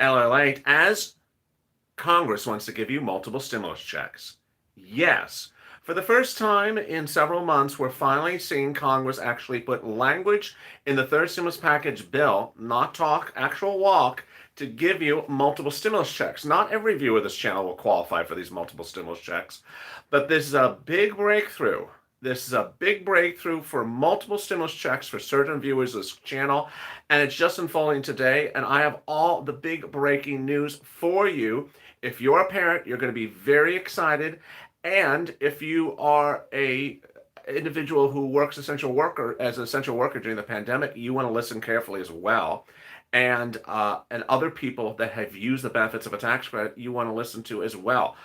LLA, as Congress wants to give you multiple stimulus checks. Yes. For the first time in several months, we're finally seeing Congress actually put language in the third stimulus package bill, not talk, actual walk, to give you multiple stimulus checks. Not every viewer of this channel will qualify for these multiple stimulus checks, but this is a big breakthrough. This is a big breakthrough for multiple stimulus checks for certain viewers of this channel, and it's just unfolding today, and I have all the big breaking news for you. If you're a parent, you're going to be very excited, and if you are a individual who works as an essential worker during the pandemic, you want to listen carefully as well. And other people that have used the benefits of a tax credit, you want to listen to as well.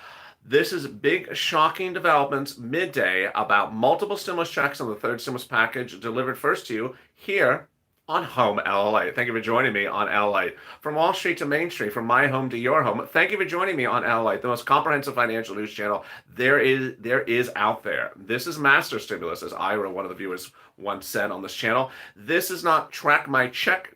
This is big, shocking developments midday about multiple stimulus checks on the third stimulus package delivered first to you here on Home LLA. Thank you for joining me on LLA. From Wall Street to Main Street, from my home to your home, thank you for joining me on LLA, the most comprehensive financial news channel there is out there. This is master stimulus, as Ira, one of the viewers, once said on this channel. This is not check my check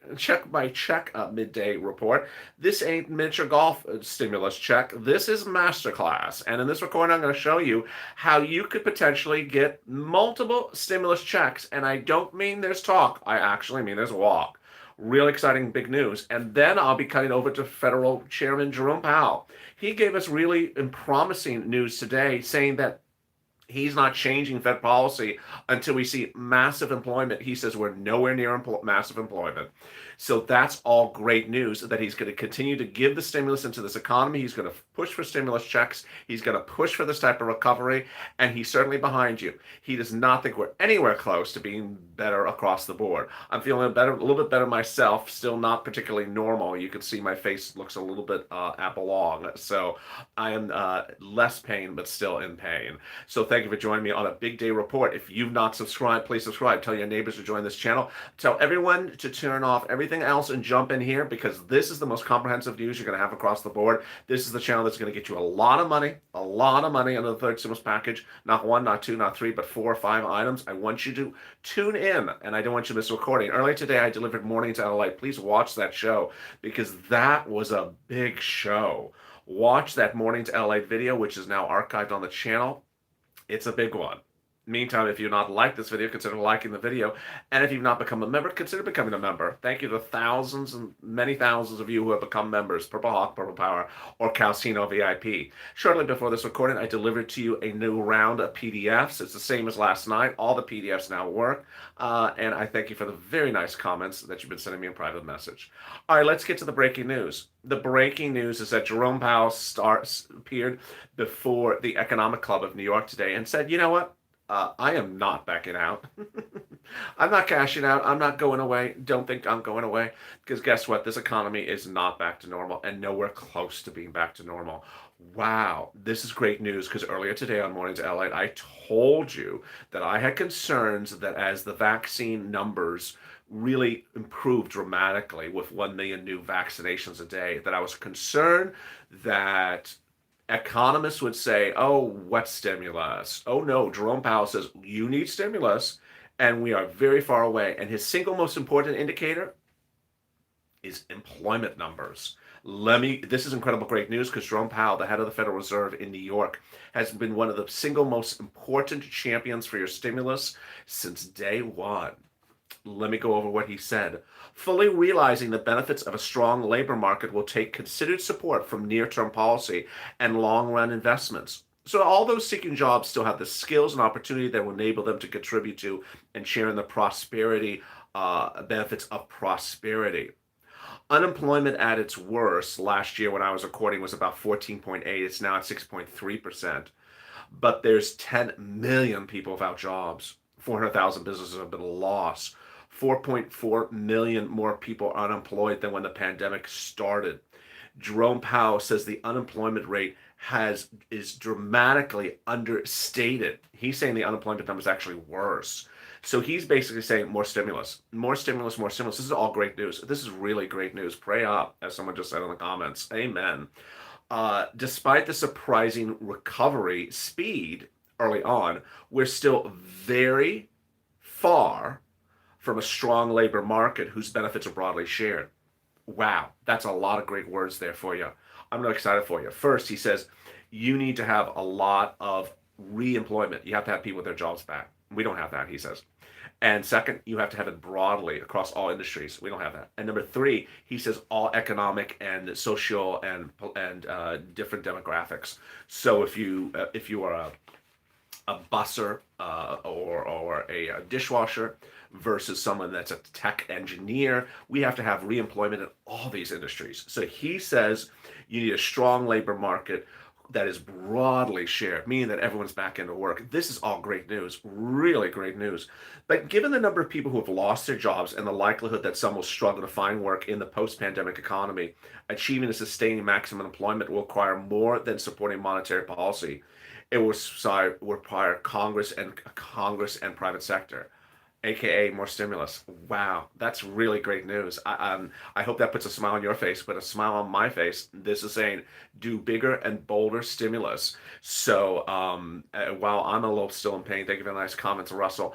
midday report. This ain't miniature golf stimulus check. This is masterclass. And in this recording, I'm going to show you how you could potentially get multiple stimulus checks. And I don't mean there's talk. I actually mean there's walk. Real exciting big news. And then I'll be cutting over to Federal Chairman Jerome Powell. He gave us really promising news today, saying that he's not changing Fed policy until we see massive employment. He says we're nowhere near massive employment. So that's all great news, that he's going to continue to give the stimulus into this economy. He's going to push for stimulus checks. He's going to push for this type of recovery, and he's certainly behind you. He does not think we're anywhere close to being better across the board. I'm feeling a little bit better myself, still not particularly normal. You can see my face looks a little bit apple long. So I am less pain, but still in pain. So thank you for joining me on a big day report. If you've not subscribed, please subscribe. Tell your neighbors to join this channel. Tell everyone to turn off everything else and jump in here, because this is the most comprehensive news you're going to have across the board. This is the channel that's going to get you a lot of money under the third stimulus package. Not one, not two, not three, but 4 or 5 items. I want you to tune in, and I don't want you to miss a recording. Earlier today, I delivered Mornings LATE. Please watch that show, because that was a big show. Watch that Mornings LATE video, which is now archived on the channel. It's a big one. Meantime, if you've not liked this video, consider liking the video. And if you've not become a member, consider becoming a member. Thank you to thousands and many thousands of you who have become members, Purple Hawk, Purple Power, or Calcino VIP. Shortly before this recording, I delivered to you a new round of PDFs. It's the same as last night. All the PDFs now work. And I thank you for the very nice comments that you've been sending me in private message. All right, let's get to the breaking news. The breaking news is that Jerome Powell appeared before the Economic Club of New York today and said, you know what? I am not backing out. I'm not cashing out. I'm not going away. Don't think I'm going away. Because guess what? This economy is not back to normal, and nowhere close to being back to normal. Wow, this is great news, because earlier today on Mornings LA, I told you that I had concerns that as the vaccine numbers really improved dramatically with 1 million new vaccinations a day, that I was concerned that economists would say, oh, what stimulus? Oh, no, Jerome Powell says, you need stimulus, and we are very far away. And his single most important indicator is employment numbers. This is incredible great news, because Jerome Powell, the head of the Federal Reserve in New York, has been one of the single most important champions for your stimulus since day one. Let me go over what he said. Fully realizing the benefits of a strong labor market will take considered support from near-term policy and long-run investments. So all those seeking jobs still have the skills and opportunity that will enable them to contribute to and share in the prosperity benefits of prosperity. Unemployment at its worst last year when I was recording was about 14.8. It's now at 6.3%. But there's 10 million people without jobs. 400,000 businesses have been lost. 4.4 million more people are unemployed than when the pandemic started. Jerome Powell says the unemployment rate is dramatically understated. He's saying the unemployment number is actually worse. So he's basically saying more stimulus, more stimulus, more stimulus. This is all great news. This is really great news. Pray up, as someone just said in the comments. Amen. Despite the surprising recovery speed early on, we're still very far from a strong labor market whose benefits are broadly shared. Wow, that's a lot of great words there for you. I'm really excited for you. First, he says you need to have a lot of re-employment. You have to have people with their jobs back. We don't have that, he says. And second, you have to have it broadly across all industries. We don't have that. And number three, he says all economic and social and different demographics. So if you are a busser or a dishwasher versus someone that's a tech engineer. We have to have reemployment in all these industries. So he says you need a strong labor market that is broadly shared, meaning that everyone's back into work. This is all great news, really great news. But given the number of people who have lost their jobs and the likelihood that some will struggle to find work in the post-pandemic economy, achieving and sustaining maximum employment will require more than supporting monetary policy. It will require Congress and private sector, aka more stimulus. Wow, that's really great news. I hope that puts a smile on your face, but a smile on my face. This is saying do bigger and bolder stimulus. So while I'm a little still in pain, thank you for the nice comments, Russell.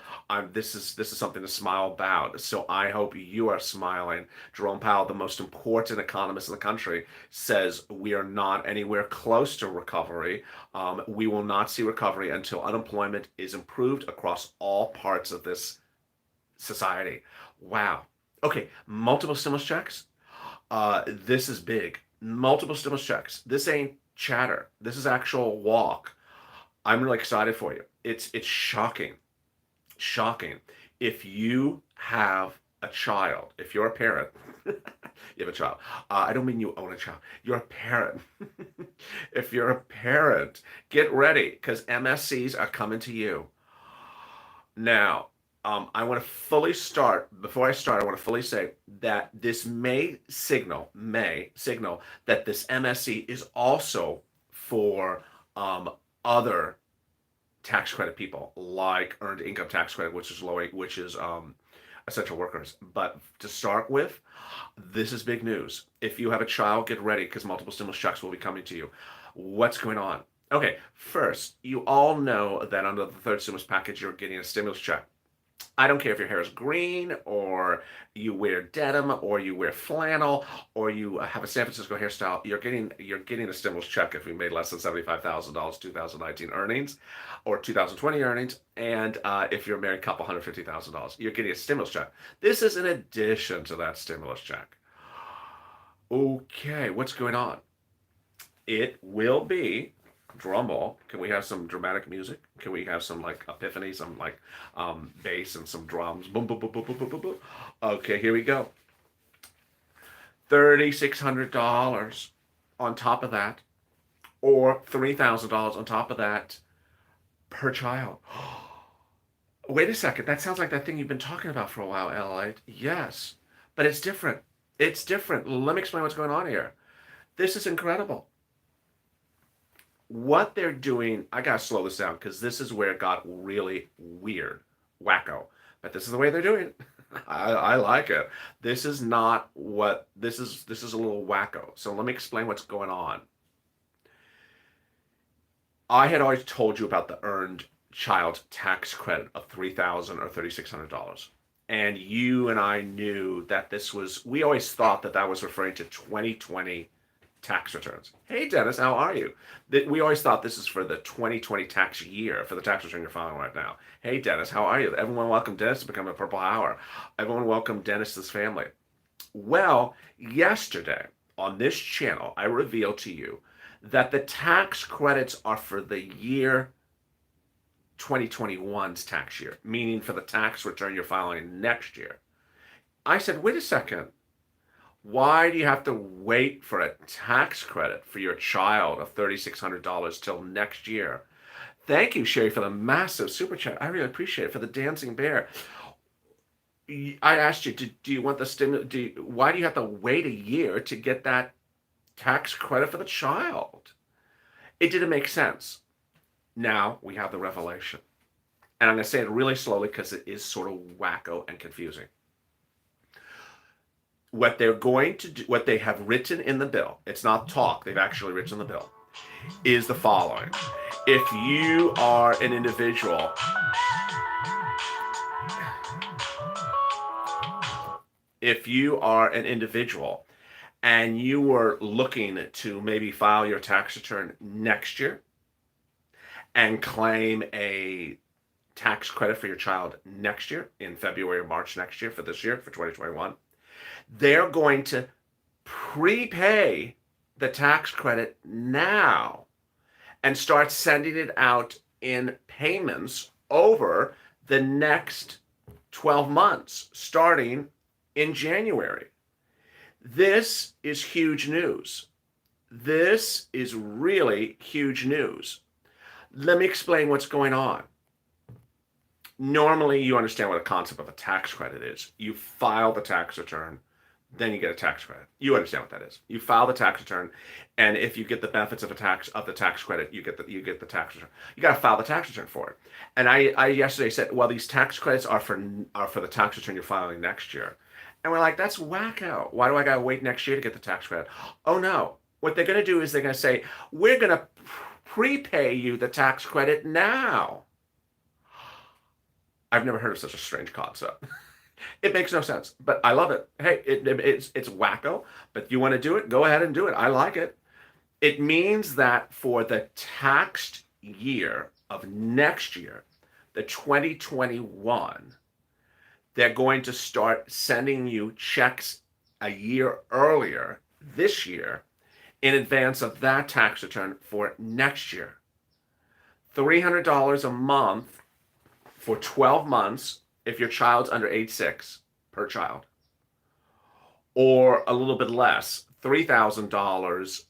This is something to smile about. So I hope you are smiling. Jerome Powell, the most important economist in the country, says we are not anywhere close to recovery. We will not see recovery until unemployment is improved across all parts of this society. Wow. Okay, multiple stimulus checks. This is big. Multiple stimulus checks. This ain't chatter. This is actual walk. I'm really excited for you. It's shocking. Shocking. If you have a child, if you're a parent, you have a child. I don't mean you own a child. You're a parent. If you're a parent, get ready because MSCs are coming to you. Now, I want to fully start. Before I start, I want to fully say that this may signal that this MSC is also for other tax credit people, like earned income tax credit, which is essential workers. But to start with, this is big news. If you have a child, get ready because multiple stimulus checks will be coming to you. What's going on? Okay, first, you all know that under the third stimulus package, you're getting a stimulus check. I don't care if your hair is green or you wear denim or you wear flannel or you have a San Francisco hairstyle. You're getting a stimulus check if you made less than $75,000 2019 earnings or 2020 earnings, and if you're a married couple, $150,000. You're getting a stimulus check. This is in addition to that stimulus check. Okay, what's going on? It will be drum roll. Can we have some dramatic music? Can we have some like epiphany, some like bass and some drums? Boom, boom, boom, boom, boom, boom, boom, boom. Okay, here we go. $3,600 on top of that, or $3,000 on top of that per child. Wait a second. That sounds like that thing you've been talking about for a while, Elliot. Yes, but it's different. It's different. Let me explain what's going on here. This is incredible. What they're doing, I gotta slow this down because this is where it got really weird, wacko. But this is the way they're doing it. I like it. This is not what this is. This is a little wacko. So let me explain what's going on. I had always told you about the earned child tax credit of $3,000 or $3,600. And you and I knew that we always thought that that was referring to 2020 tax returns. Hey, Dennis, how are you? We always thought this is for the 2020 tax year, for the tax return you're filing right now. Hey, Dennis, how are you? Everyone welcome Dennis to become a Purple Hour. Everyone welcome Dennis to this family. Well, yesterday on this channel, I revealed to you that the tax credits are for the year 2021's tax year, meaning for the tax return you're filing next year. I said, wait a second. Why do you have to wait for a tax credit for your child of $3,600 till next year? Thank you, Sherry, for the massive super chat. I really appreciate it. For the dancing bear. I asked you, do you want the stimulus? Why do you have to wait a year to get that tax credit for the child? It didn't make sense. Now we have the revelation. And I'm going to say it really slowly because it is sort of wacko and confusing. What they're going to do, what they have written in the bill, it's not talk, they've actually written the bill, is the following. If you are an individual, and you were looking to maybe file your tax return next year and claim a tax credit for your child next year in February or March next year for this year, for 2021, they're going to prepay the tax credit now and start sending it out in payments over the next 12 months, starting in January. This is huge news. This is really huge news. Let me explain what's going on. Normally, you understand what the concept of a tax credit is. You file the tax return, then you get a tax credit. You understand what that is. You file the tax return, and if you get the benefits of the tax credit, you get the tax return. You got to file the tax return for it. And I yesterday said, well, these tax credits are for the tax return you're filing next year. And we're like, that's wacko. Why do I got to wait next year to get the tax credit? Oh no. What they're going to do is they're going to say, we're going to prepay you the tax credit now. I've never heard of such a strange concept. It makes no sense, but I love it. Hey, it's wacko, but you want to do it? Go ahead and do it. I like it. It means that for the taxed year of next year, the 2021, they're going to start sending you checks a year earlier this year in advance of that tax return for next year. $300 a month for 12 months if your child's under age 6 per child, or a little bit less, $3,000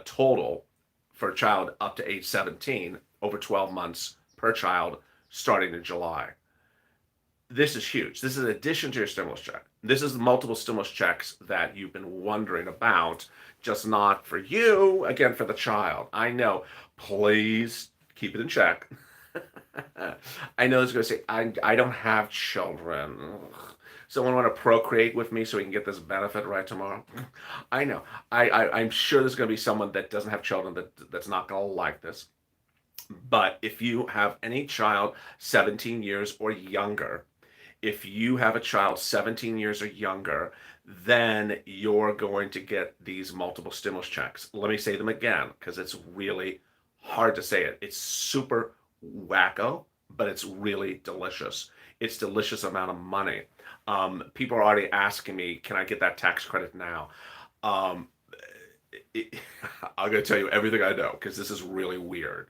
total for a child up to age 17 over 12 months per child starting in July. This is huge. This is in addition to your stimulus check. This is the multiple stimulus checks that you've been wondering about, just not for you, again, for the child. I know. Please keep it in check. I know it's going to say, I don't have children. Ugh. Someone want to procreate with me so we can get this benefit right tomorrow? I know. I'm sure there's going to be someone that doesn't have children that's not going to like this. But if you have any child 17 years or younger, if you have a child 17 years or younger, then you're going to get these multiple stimulus checks. Let me say them again, because it's really hard to say it. It's super wacko, but it's really delicious. It's delicious amount of money. People are already asking me, can I get that tax credit now? I'm going to tell you everything I know, because this is really weird.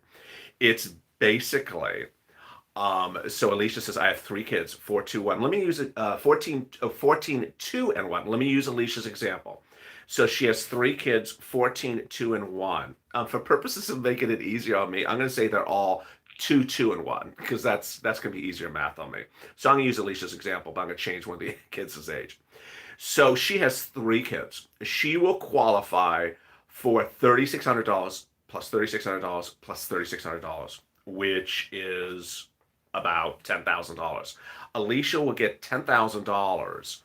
It's basically, so Alicia says, I have 3 kids, 4, 2, 1. Let me use it, 14, 2, and 1. Let me use Alicia's example. So she has 3 kids, 14, 2, and 1. For purposes of making it easier on me, I'm going to say they're all 2, 2, and 1, because that's going to be easier math on me. So I'm going to use Alicia's example, but I'm going to change one of the kids' age. So she has 3 kids. She will qualify for $3,600 plus $3,600 plus $3,600, which is about $10,000. Alicia will get $10,000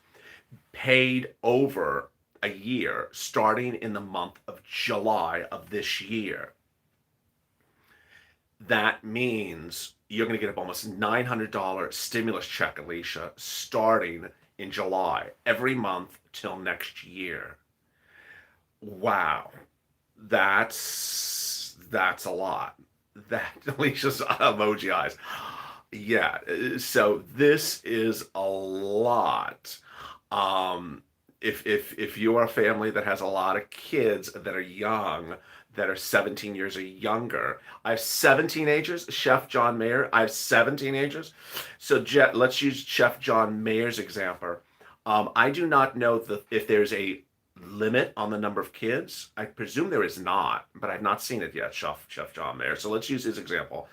paid over a year starting in the month of July of this year. That means you're going to get almost $900 stimulus check, Alicia, starting in July, every month till next year. Wow. That's a lot. That Alicia's emoji eyes. Yeah, so this is a lot. If you're a family that has a lot of kids that are young, that are 17 years or younger. I have 7 teenagers, Chef John Mayer. I have 7 teenagers. So let's use Chef John Mayer's example. I do not know if there's a limit on the number of kids. I presume there is not, but I've not seen it yet, Chef John Mayer. So let's use his example.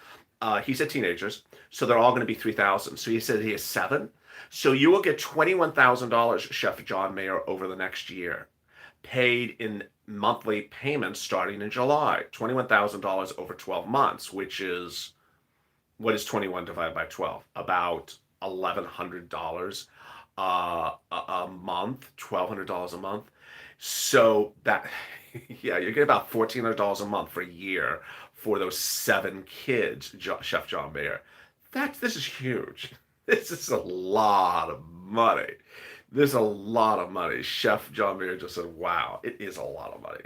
He said teenagers, so they're all going to be 3,000. So he said he has 7. So you will get $21,000, Chef John Mayer, over the next year, paid in monthly payments starting in July. $21,000 over 12 months, which is, what is 21 divided by 12? About $1,100 a month, $1,200 a month. So that, yeah, you get about $1,400 a month for a year for those 7 kids, Chef John Mayer. This is huge. This is a lot of money. There's a lot of money. Chef John Mayer just said, wow, it is a lot of money.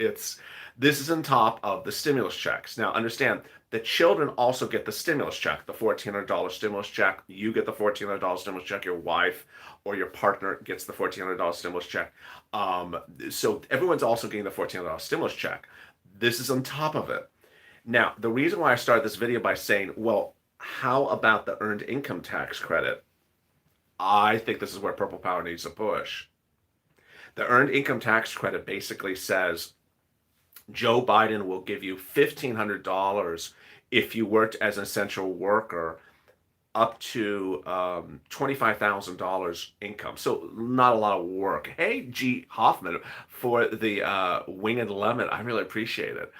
This is on top of the stimulus checks. Now understand the children also get the stimulus check, the $1,400 stimulus check. You get the $1,400 stimulus check, your wife or your partner gets the $1,400 stimulus check. So everyone's also getting the $1,400 stimulus check. This is on top of it. Now, the reason why I started this video by saying, well, how about the earned income tax credit? I think this is where Purple Power needs to push. The earned income tax credit basically says Joe Biden will give you $1,500 if you worked as an essential worker up to $25,000 income. So not a lot of work. Hey, G. Hoffman, for the winged lemon, I really appreciate it.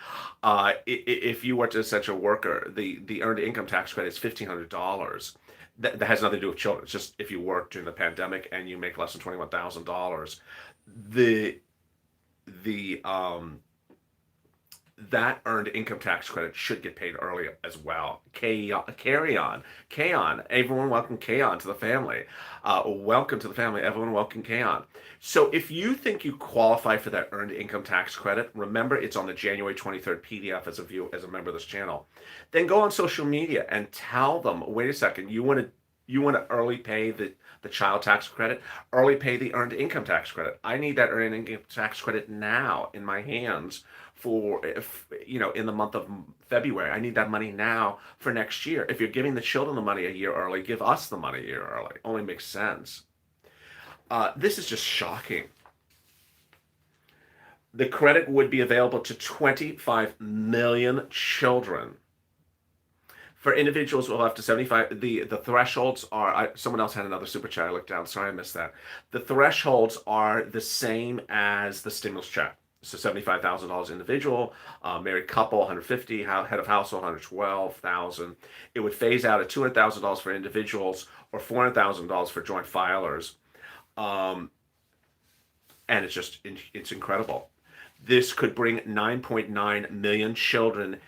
If you worked as an essential worker, the earned income tax credit is $1,500. That has nothing to do with children. It's just if you work during the pandemic and you make less than $21,000, the that earned income tax credit should get paid early as well. Carry on. Kaon. Everyone welcome Kaon to the family. Welcome to the family. Everyone welcome Kaon. So if you think you qualify for that earned income tax credit, remember it's on the January 23rd PDF as a member of this channel. Then go on social media and tell them, wait a second, you want to early pay the child tax credit, early pay the earned income tax credit. I need that earned income tax credit now in my hands for, if in the month of February. I need that money now for next year. If you're giving the children the money a year early, give us the money a year early. Only makes sense. This is just shocking. The credit would be available to 25 million children. For individuals who will have to 75, the thresholds are, someone else had another super chat I looked down, sorry I missed that. The thresholds are the same as the stimulus check. So $75,000 individual, married couple, 150, head of household, 112,000. It would phase out at $200,000 for individuals or $400,000 for joint filers. And it's incredible. This could bring 9.9 million children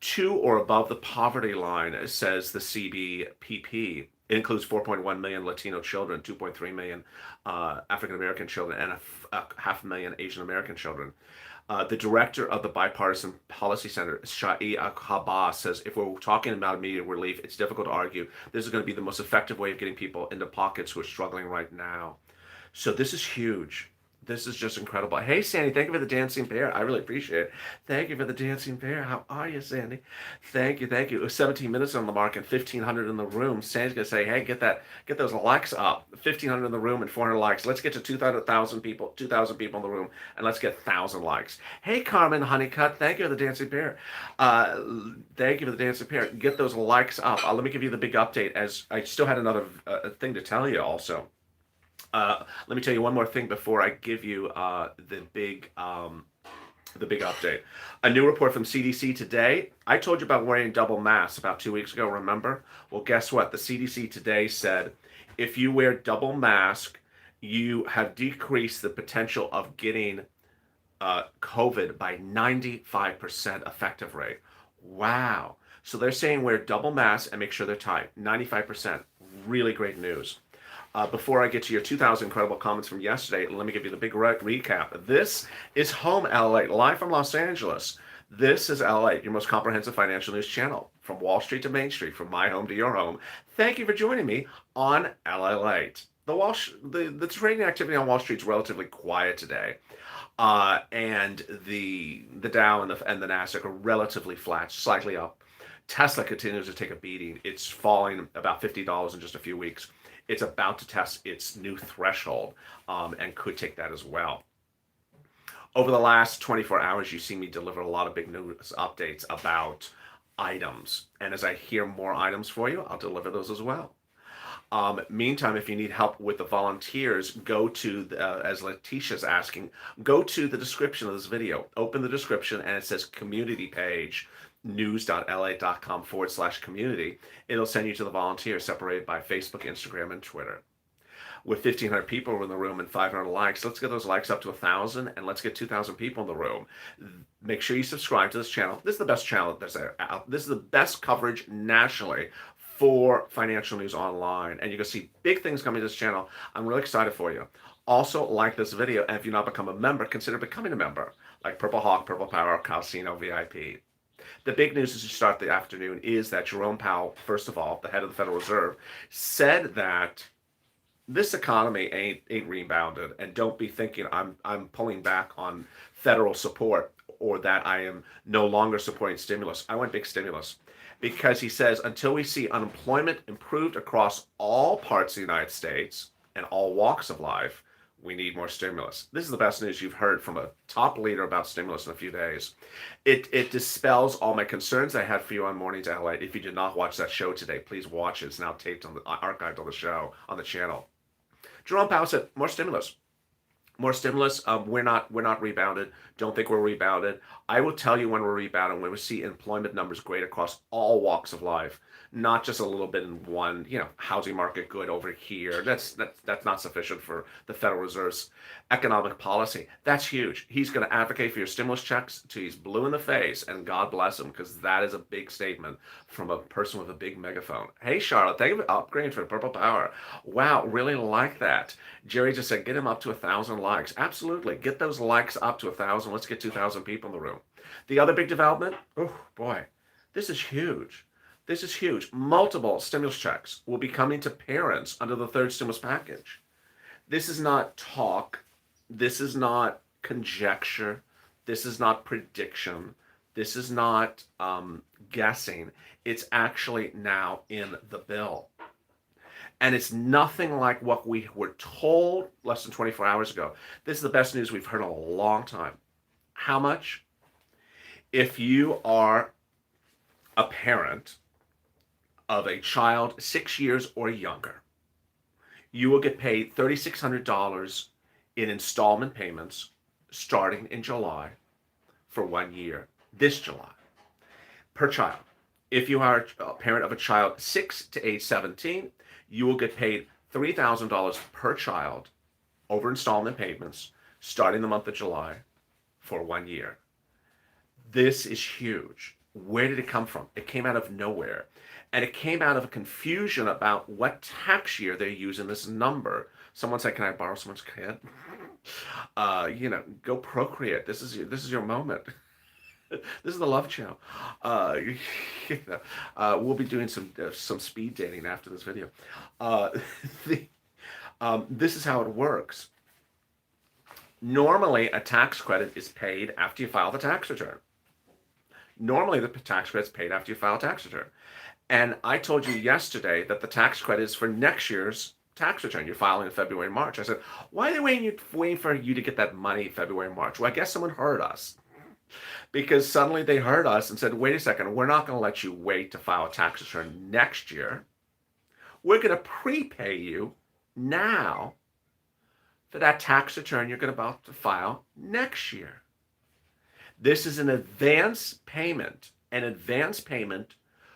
to or above the poverty line, says the CBPP. It includes 4.1 million Latino children, 2.3 million African-American children, and a 500,000 Asian-American children. The director of the Bipartisan Policy Center, Shai Habas, says, if we're talking about immediate relief, it's difficult to argue this is going to be the most effective way of getting people into pockets who are struggling right now. So this is huge. This is just incredible. Hey, Sandy, thank you for the dancing bear. I really appreciate it. Thank you for the dancing bear. How are you, Sandy? Thank you, thank you. It was 17 minutes on the mark and 1,500 in the room. Sandy's gonna say, hey, get those likes up. 1,500 in the room and 400 likes. Let's get to 2,000 people, 2,000 people in the room, and let's get 1,000 likes. Hey, Carmen Honeycutt, thank you for the dancing bear. Thank you for the dancing bear. Get those likes up. Let me give you the big update, as I still had another thing to tell you also. Let me tell you one more thing before I give you the big update. A new report from CDC today. I told you about wearing double masks about 2 weeks ago, remember? Well, guess what? The CDC today said if you wear double mask, you have decreased the potential of getting COVID by 95% effective rate. Wow. So they're saying wear double masks and make sure they're tight. 95%. Really great news. Before I get to your 2,000 incredible comments from yesterday, let me give you the big recap. This is Home LA, live from Los Angeles. This is LA, your most comprehensive financial news channel. From Wall Street to Main Street, from my home to your home. Thank you for joining me on LA Late. The trading activity on Wall Street is relatively quiet today. And the Dow and the Nasdaq are relatively flat, slightly up. Tesla continues to take a beating. It's falling about $50 in just a few weeks. It's about to test its new threshold and could take that as well. Over the last 24 hours, you've seen me deliver a lot of big news updates about items. And as I hear more items for you, I'll deliver those as well. Meantime, if you need help with the volunteers, go to, as Letitia's asking, go to the description of this video. Open the description and it says community page. news.la.com/community. It'll send you to the volunteers separated by Facebook, Instagram, and Twitter. With 1,500 people in the room and 500 likes, let's get those likes up to 1,000 and let's get 2,000 people in the room. Make sure you subscribe to this channel. This is the best channel that's out. This is the best coverage nationally for financial news online. And you're going to see big things coming to this channel. I'm really excited for you. Also, like this video, and if you've not become a member, consider becoming a member, like Purple Hawk, Purple Power, Calcino VIP. The big news as you start the afternoon is that Jerome Powell, first of all, the head of the Federal Reserve, said that this economy ain't rebounded, and don't be thinking I'm pulling back on federal support or that I am no longer supporting stimulus. I want big stimulus because he says until we see unemployment improved across all parts of the United States and all walks of life, we need more stimulus. This is the best news you've heard from a top leader about stimulus in a few days. It dispels all my concerns I had for you on Mornings LATE. If you did not watch that show today, please watch it. It's now taped on the archived on the show on the channel. Jerome Powell said more stimulus. More stimulus. We're not rebounded. Don't think we're rebounded. I will tell you when we're rebounding, when we see employment numbers great across all walks of life, not just a little bit in one, housing market good over here. That's not sufficient for the Federal Reserve's economic policy. That's huge. He's going to advocate for your stimulus checks till he's blue in the face, and God bless him, because that is a big statement from a person with a big megaphone. Hey, Charlotte, thank you for upgrading for Purple Power. Wow, really like that. Jerry just said, get him up to 1,000 likes. Absolutely. Get those likes up to 1,000. Let's get 2,000 people in the room. The other big development, oh boy, this is huge. This is huge. Multiple stimulus checks will be coming to parents under the third stimulus package. This is not talk. This is not conjecture. This is not prediction. This is not guessing. It's actually now in the bill. And it's nothing like what we were told less than 24 hours ago. This is the best news we've heard in a long time. How much? If you are a parent of a child 6 years or younger, you will get paid $3,600 in installment payments starting in July for 1 year, this July, per child. If you are a parent of a child 6 to age 17, you will get paid $3,000 per child over installment payments starting the month of July for 1 year. This is huge. Where did it come from? It came out of nowhere. And it came out of a confusion about what tax year they're using this number. Someone said, can I borrow someone's kid? Go procreate. This is your moment. This is the love show. We'll be doing some speed dating after this video. This is how it works. Normally, a tax credit is paid after you file the tax return. Normally, the tax credit is paid after you file a tax return. And I told you yesterday that the tax credit is for next year's tax return. You're filing in February and March. I said, why are they waiting for you to get that money in February and March? Well, I guess someone heard us. Because suddenly they heard us and said, wait a second, we're not going to let you wait to file a tax return next year. We're going to prepay you now for that tax return you're going to about to file next year. This is an advance payment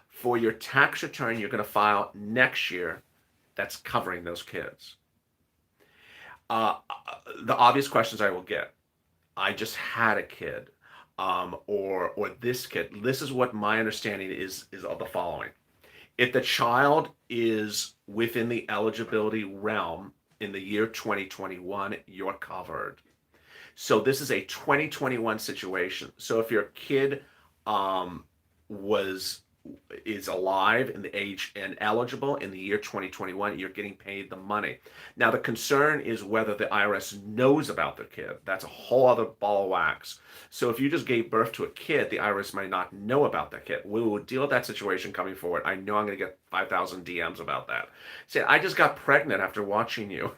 for your tax return you're going to file next year that's covering those kids. The obvious questions I will get, I just had a kid, or this kid. This is what my understanding is of the following. If the child is within the eligibility realm in the year 2021, you're covered. So this is a 2021 situation. So if your kid is alive in the age and eligible in the year 2021, you're getting paid the money. Now the concern is whether the IRS knows about the kid. That's a whole other ball of wax. So if you just gave birth to a kid, the IRS might not know about that kid. We will deal with that situation coming forward. I know I'm going to get 5,000 DMs about that. Say, I just got pregnant after watching you.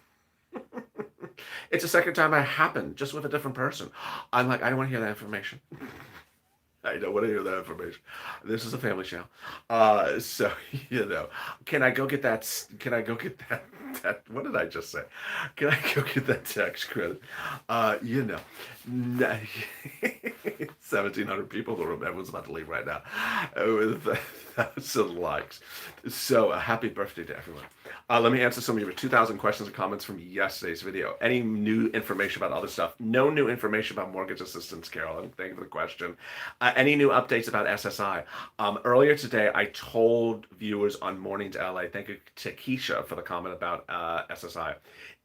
It's the second time it happened, just with a different person. I'm like, I don't want to hear that information. I don't want to hear that information. This is a family show. So, can I go get that? Can I go get that? What did I just say? Can I go get that tax credit? 1,700 people in the room. Everyone's about to leave right now with 1,000 likes. So, happy birthday to everyone. Let me answer some of your 2,000 questions and comments from yesterday's video. Any new information about other stuff? No new information about mortgage assistance, Carolyn. Thank you for the question. Any new updates about SSI? Earlier today, I told viewers on Mornings LA, thank you to Keisha for the comment about SSI,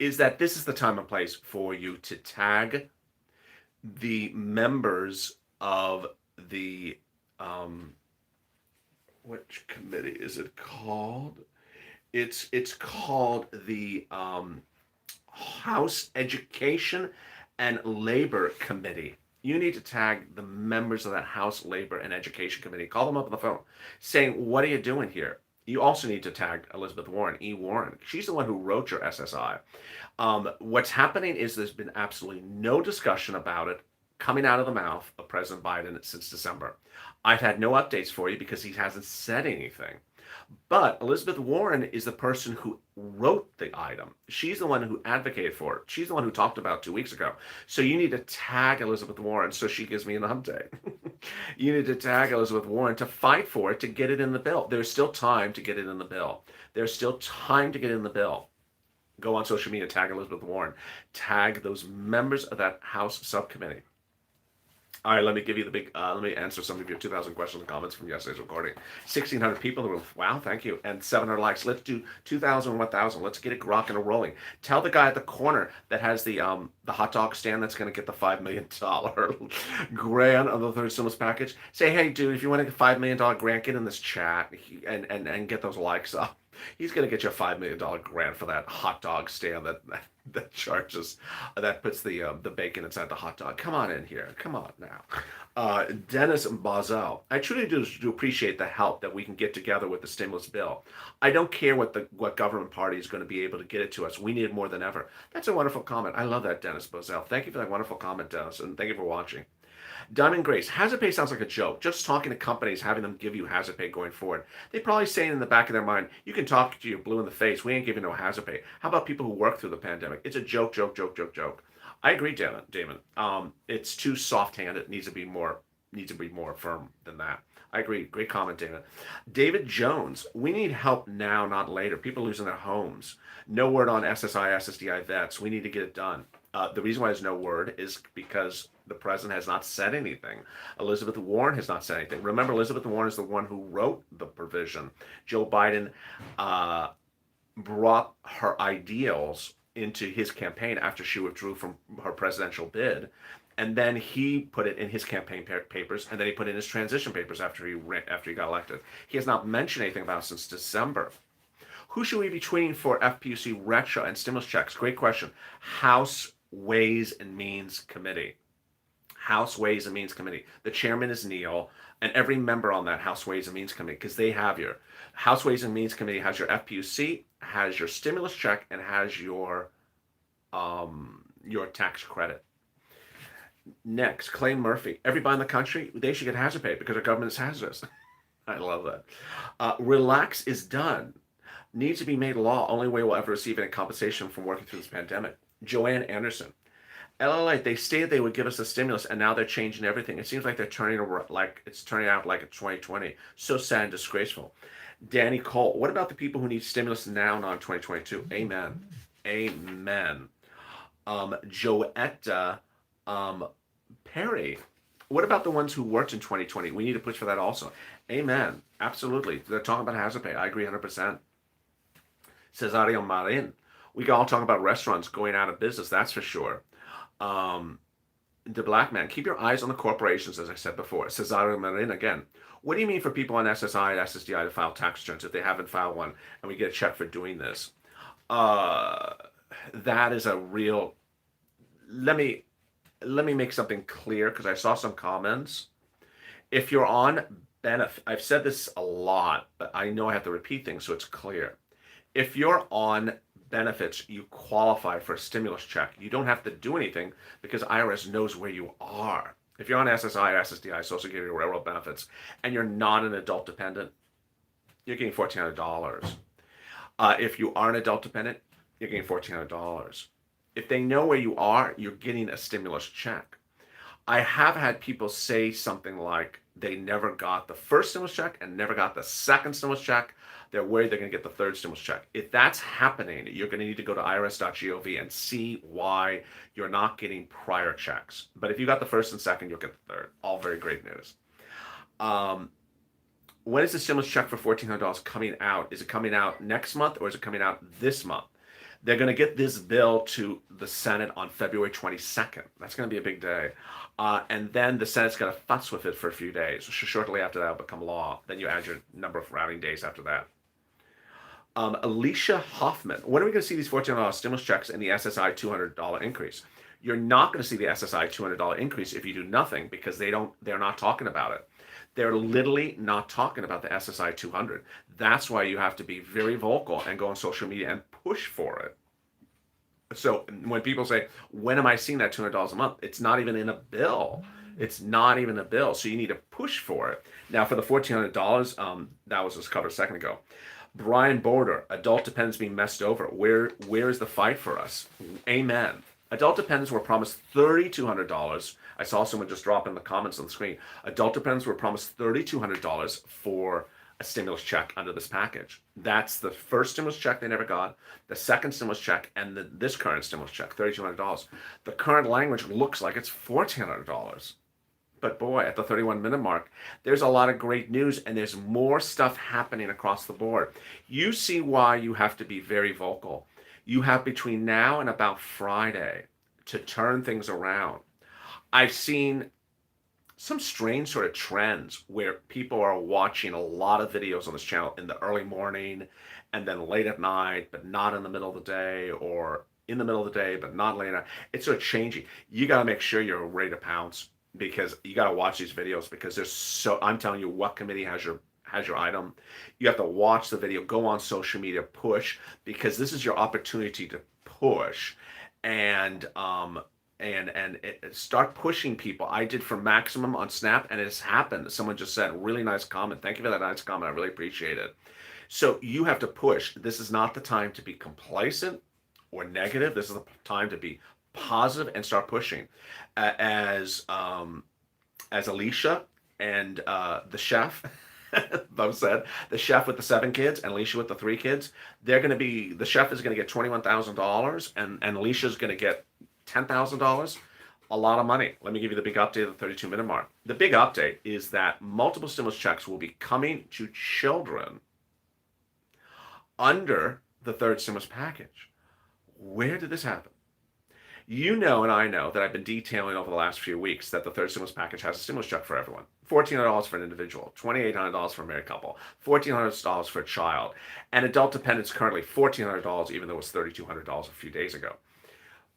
is that this is the time and place for you to tag the members of the, which committee is it called? It's called the House Education and Labor Committee. You need to tag the members of that House Labor and Education Committee. Call them up on the phone saying, what are you doing here? You also need to tag Elizabeth Warren, E. Warren. She's the one who wrote your SSI. What's happening is there's been absolutely no discussion about it coming out of the mouth of President Biden since December. I've had no updates for you because he hasn't said anything. But Elizabeth Warren is the person who wrote the item. She's the one who advocated for it. She's the one who talked about it 2 weeks ago. So you need to tag Elizabeth Warren so she gives me an update. You need to tag Elizabeth Warren to fight for it, to get it in the bill. There's still time to get it in the bill. There's still time to get it in the bill. Go on social media, tag Elizabeth Warren. Tag those members of that House subcommittee. All right, let me give you the big, let me answer some of your 2,000 questions and comments from yesterday's recording. 1,600 people in the room. Wow, thank you. And 700 likes. Let's do 2,000, 1,000. Let's get it rocking and rolling. Tell the guy at the corner that has the hot dog stand that's going to get the $5 million grant on the third stimulus package. Say, hey, dude, if you want to get $5 million grant, get in this chat and get those likes up. He's going to get you a $5 million grant for that hot dog stand that charges, that puts the bacon inside the hot dog. Come on in here. Come on now. Dennis Bazel, I truly do appreciate the help that we can get together with the stimulus bill. I don't care what government party is going to be able to get it to us. We need it more than ever. That's a wonderful comment. I love that, Dennis Bazel. Thank you for that wonderful comment, Dennis, and thank you for watching. Diamond Grace, hazard pay sounds like a joke. Just talking to companies, having them give you hazard pay going forward. They probably saying in the back of their mind, you can talk to you blue in the face. We ain't giving no hazard pay. How about people who work through the pandemic? It's a joke, joke, joke, joke, joke. I agree, Damon. It's too soft-handed. It needs to be more firm than that. I agree. Great comment, Damon. David Jones, we need help now, not later. People losing their homes. No word on SSI, SSDI vets. We need to get it done. The reason why there's no word is because the president has not said anything. Elizabeth Warren has not said anything. Remember, Elizabeth Warren is the one who wrote the provision. Joe Biden brought her ideals into his campaign after she withdrew from her presidential bid. And then he put it in his campaign papers, and then he put it in his transition papers after he got elected. He has not mentioned anything about it since December. Who should we be tweeting for FPUC retro and stimulus checks? Great question. House Ways and Means Committee. House Ways and Means Committee. The chairman is Neil, and every member on that House Ways and Means Committee, because they have your House Ways and Means Committee has your FPUC, has your stimulus check, and has your tax credit. Next, Clay Murphy. Everybody in the country, they should get hazard pay because our government is hazardous. I love that. Relax is done. Needs to be made law. Only way we'll ever receive any compensation from working through this pandemic. Joanne Anderson. LLA, they stated they would give us a stimulus, and now they're changing everything. It seems like they're turning out like it's 2020. So sad and disgraceful. Danny Cole, what about the people who need stimulus now, not in 2022? Amen. Amen. Joetta Perry, what about the ones who worked in 2020? We need to push for that also. Amen. Absolutely. They're talking about hazard pay. I agree 100%. Cesario Marin, we can all talk about restaurants going out of business, that's for sure. The Black Man, keep your eyes on the corporations, as I said before. Cesario Marin again. What do you mean for people on SSI and SSDI to file tax returns if they haven't filed one and we get a check for doing this? That is a real... Let me make something clear because I saw some comments. If you're on benefit, I've said this a lot, but I know I have to repeat things so it's clear. If you're on benefits, you qualify for a stimulus check. You don't have to do anything because IRS knows where you are. If you're on SSI, SSDI, Social Security, Railroad benefits, and you're not an adult dependent, you're getting $1,400. If you are an adult dependent, you're getting $1,400. If they know where you are, you're getting a stimulus check. I have had people say something like they never got the first stimulus check and never got the second stimulus check. They're worried they're going to get the third stimulus check. If that's happening, you're going to need to go to irs.gov and see why you're not getting prior checks. But if you got the first and second, you'll get the third. All very great news. Um, when is the stimulus check for $1,400 coming out? Is it coming out next month or is it coming out this month? They're going to get this bill to the Senate on February 22nd. That's going to be a big day. And then the Senate's going to futz with it for a few days. Shortly after that, it'll become law. Then you add your number of routing days after that. Alicia Hoffman, when are we going to see these $1,400 stimulus checks and the SSI $200 increase? You're not going to see the SSI $200 increase if you do nothing because they're not talking about it. They're literally not talking about the SSI 200. That's why you have to be very vocal and go on social media and push for it. So when people say, when am I seeing that $200 a month? It's not even in a bill. It's not even a bill. So you need to push for it. Now for the $1,400, that was just covered a second ago. Brian Border, adult dependents being messed over. Where is the fight for us? Amen. Adult dependents were promised $3,200. I saw someone just drop in the comments on the screen. Adult dependents were promised $3,200 for a stimulus check under this package. That's the first stimulus check they never got, the second stimulus check, and this current stimulus check, $3,200. The current language looks like it's $1,400. But boy, at the 31-minute mark, there's a lot of great news, and there's more stuff happening across the board. You see why you have to be very vocal. You have between now and about Friday to turn things around. I've seen some strange sort of trends where people are watching a lot of videos on this channel in the early morning and then late at night, but not in the middle of the day, or in the middle of the day, but not late at night. It's sort of changing. You got to make sure you're ready to pounce because you got to watch these videos because I'm telling you what committee has your item. You have to watch the video, go on social media, push, because this is your opportunity to push and start pushing people. I did for Maximum on Snap, and it's happened. Someone just said, really nice comment. Thank you for that nice comment. I really appreciate it. So you have to push. This is not the time to be complacent or negative. This is the time to be positive and start pushing. As Alicia and the chef both said, the chef with the 7 kids and Alicia with the 3 kids, the chef is going to get $21,000 and Alicia's going to get $10,000. A lot of money. Let me give you the big update at the 32-minute mark. The big update is that multiple stimulus checks will be coming to children under the third stimulus package. Where did this happen? You know, and I know that I've been detailing over the last few weeks that the third stimulus package has a stimulus check for everyone. $1,400 for an individual, $2,800 for a married couple, $1,400 for a child, and adult dependents currently $1,400, even though it was $3,200 a few days ago.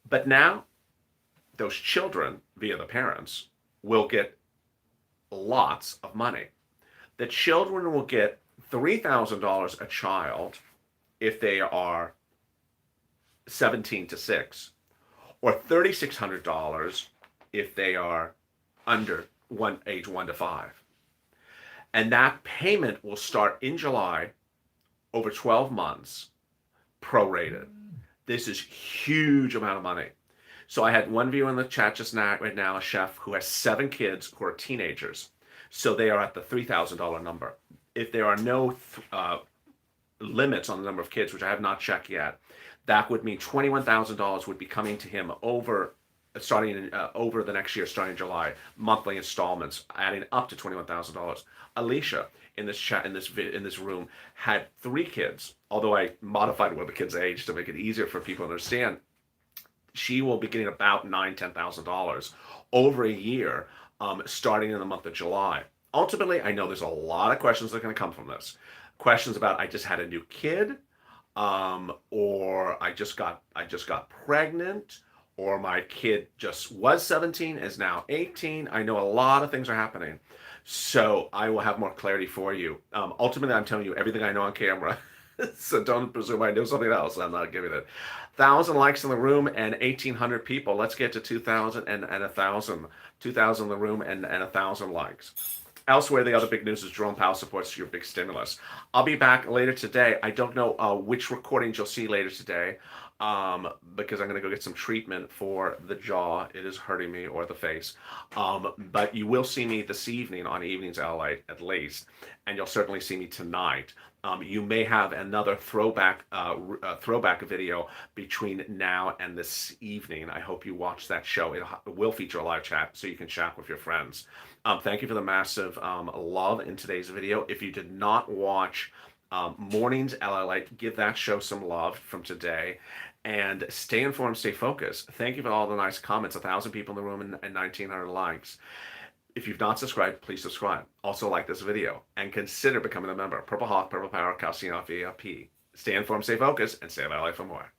But now, those children, via the parents, will get lots of money. The children will get $3,000 a child if they are 17 to 6, or $3,600 if they are under age 1 to 5. And that payment will start in July over 12 months, prorated. This is huge amount of money. So I had one viewer in the chat just now, right now, a chef who has 7 kids who are teenagers. So they are at the $3,000 number. If there are no limits on the number of kids, which I have not checked yet, that would mean $21,000 would be coming to him over the next year, starting in July, monthly installments, adding up to $21,000. Alicia in this chat, in this room, had 3 kids. Although I modified what the kids' age to make it easier for people to understand, she will be getting about $9,000-$10,000 over a year, starting in the month of July. Ultimately, I know there's a lot of questions that are going to come from this. Questions about I just had a new kid, or I just got pregnant, or my kid just was 17 is now 18. I know a lot of things are happening, so I will have more clarity for you. Ultimately, I'm telling you everything I know on camera. So don't presume I know something else. I'm not giving it. 1,000 likes in the room and 1,800 people. Let's get to 2,000 and 1,000. 2,000 in the room and 1,000 likes. Elsewhere, the other big news is Jerome Powell supports your big stimulus. I'll be back later today. I don't know which recordings you'll see later today. because I'm going to go get some treatment for the jaw. It is hurting me, or the face. But you will see me this evening on Evenings LA at least, and you'll certainly see me tonight. You may have another throwback video between now and this evening. I hope you watch that show. It will feature a live chat, so you can chat with your friends. Thank you for the massive love in today's video. If you did not watch Mornings LALATE, give that show some love from today, and stay informed, stay focused. Thank you for all the nice comments. 1,000 people in the room and 1,900 likes. If you've not subscribed, please subscribe. Also like this video and consider becoming a member. Purple Hawk, Purple Power, Calcium VIP. Stay informed, stay focused, and stay LA for more.